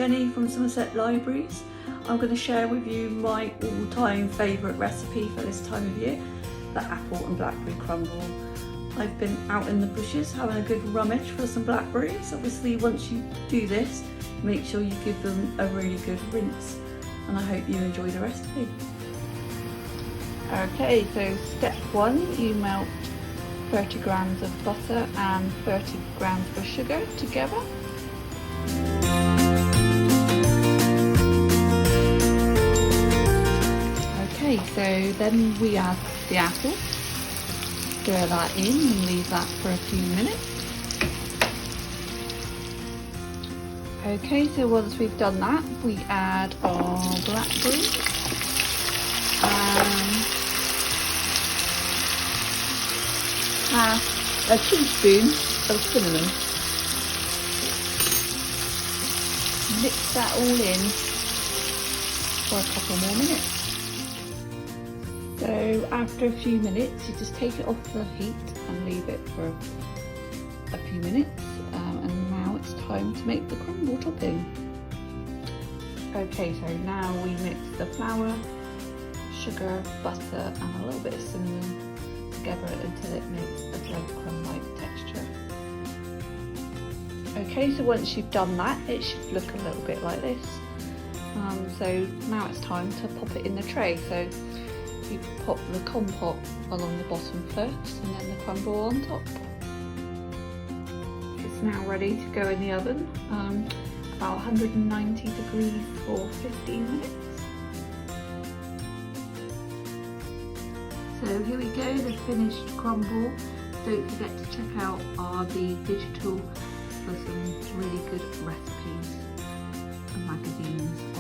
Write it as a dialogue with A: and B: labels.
A: Jenny from Somerset Libraries. I'm going to share with you my all-time favourite recipe for this time of year, the apple and blackberry crumble. I've been out in the bushes having a good rummage for some blackberries. Obviously once you do this, make sure you give them a really good rinse, and I hope you enjoy the recipe. Okay, so step 1, you melt 30 grams of butter and 30 grams of sugar together. Okay, so then we add the apple, stir that in and leave that for a few minutes. Okay, so once we've done that, we add our blackberry and half a teaspoon of cinnamon. Mix that all in for a couple more minutes. So after a few minutes, you just take it off the heat and leave it for a few minutes. And now it's time to make the crumble topping. Okay, so now we mix the flour, sugar, butter and a little bit of cinnamon together until it makes a breadcrumb-like texture. Okay, so once you've done that, it should look a little bit like this. So now it's time to pop it in the tray. So you pop the compote along the bottom first and then the crumble on top. It's now ready to go in the oven, about 190 degrees for 15 minutes. So here we go, the finished crumble. Don't forget to check out the digital for some really good recipes and magazines.